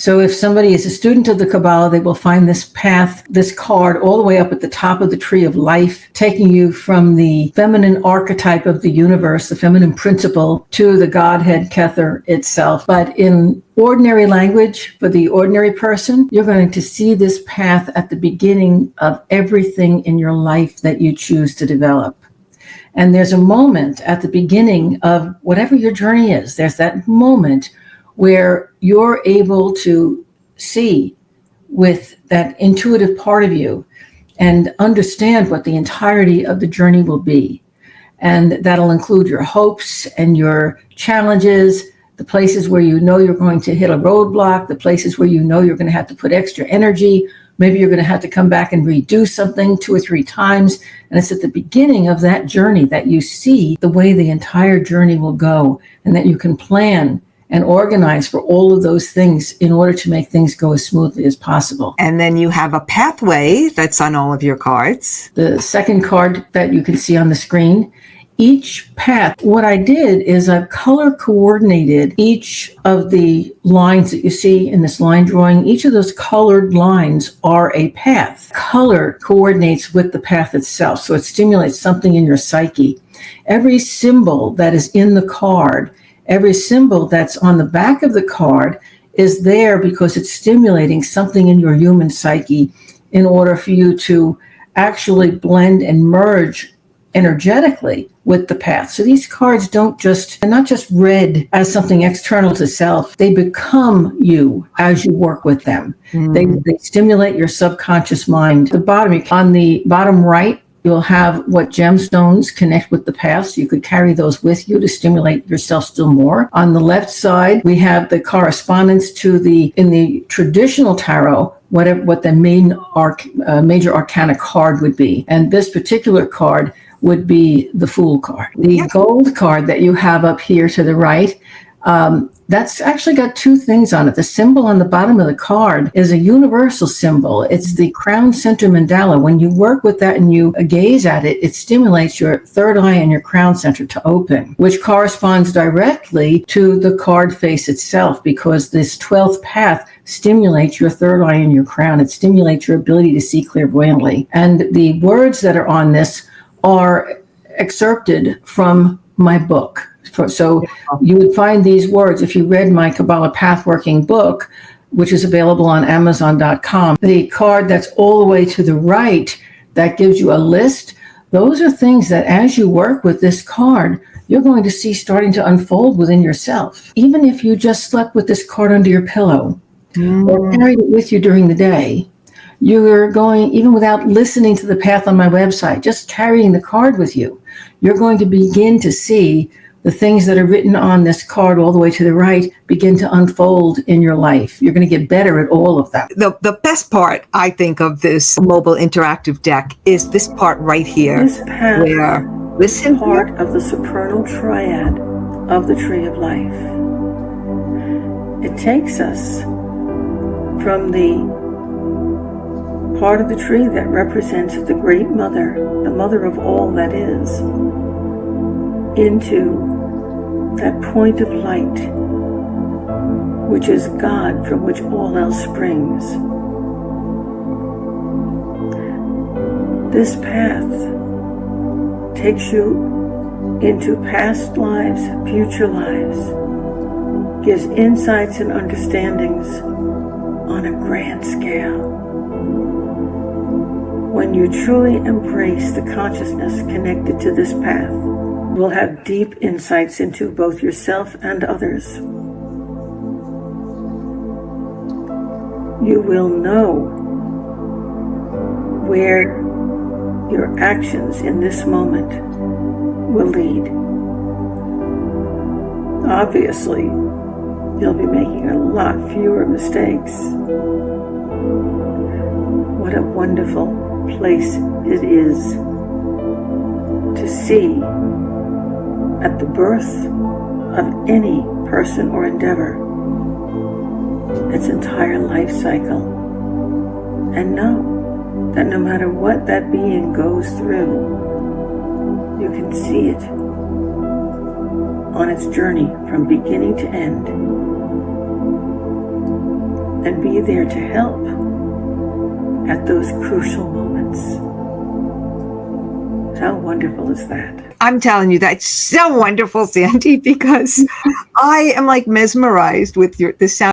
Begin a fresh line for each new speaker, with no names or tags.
So if somebody is a student of the Kabbalah, they will find this path, this card, all the way up at the top of the tree of life, taking you from the feminine archetype of the universe, the feminine principle, to the Godhead Kether itself. But in ordinary language, for the ordinary person, you're going to see this path at the beginning of everything in your life that you choose to develop. And there's a moment at the beginning of whatever your journey is. There's that moment where you're able to see with that intuitive part of you and understand what the entirety of the journey will be. And that'll include your hopes and your challenges, the places where you know you're going to hit a roadblock, the places where you know you're going to have to put extra energy. Maybe you're going to have to come back and redo something 2 or 3 times. And it's at the beginning of that journey that you see the way the entire journey will go, and that you can plan and organize for all of those things in order to make things go as smoothly as possible.
And then you have a pathway that's on all of your cards.
The second card that you can see on the screen, each path, what I did is I've color coordinated each of the lines that you see in this line drawing. Each of those colored lines are a path. Color coordinates with the path itself, so it stimulates something in your psyche. Every symbol that is in the card, every symbol that's on the back of the card is there because it's stimulating something in your human psyche in order for you to actually blend and merge energetically with the path. So these cards they're not just read as something external to self. They become you as you work with them. They stimulate your subconscious mind. On the bottom right, you'll have what gemstones connect with the path, so you could carry those with you to stimulate yourself still more. On the left side, we have the correspondence to in the traditional tarot, what the major arcana card would be. And this particular card would be the Fool card. The gold card that you have up here to the right, that's actually got 2 things on it. The symbol on the bottom of the card is a universal symbol. It's the crown center mandala. When you work with that and you gaze at it, it stimulates your third eye and your crown center to open, which corresponds directly to the card face itself, because this 12th path stimulates your third eye and your crown. It stimulates your ability to see clairvoyantly. And the words that are on this are excerpted from my book. So you would find these words if you read my Kabbala Pathworking book, which is available on Amazon.com. The card that's all the way to the right that gives you a list, those are things that as you work with this card, you're going to see starting to unfold within yourself. Even if you just slept with this card under your pillow or carried it with you during the day, you're going, even without listening to the path on my website, just carrying the card with you, you're going to begin to see the things that are written on this card all the way to the right begin to unfold in your life. You're going to get better at all of that.
The best part, I think, of this mobile interactive deck is this part right here.
This path
where, listen,
part of the supernal triad of the tree of life. It takes us from the part of the tree that represents the great mother, the mother of all that is, into that point of light, which is God, from which all else springs. This path takes you into past lives, future lives, gives insights and understandings on a grand scale. When you truly embrace the consciousness connected to this path, you will have deep insights into both yourself and others. You will know where your actions in this moment will lead. Obviously, you'll be making a lot fewer mistakes. What a wonderful place it is to see at the birth of any person or endeavor its entire life cycle, and know that no matter what that being goes through, you can see it on its journey from beginning to end. and be there to help at those crucial moments. How wonderful is that?
I'm telling you, that's so wonderful, Sandy, because I am like mesmerized with the sound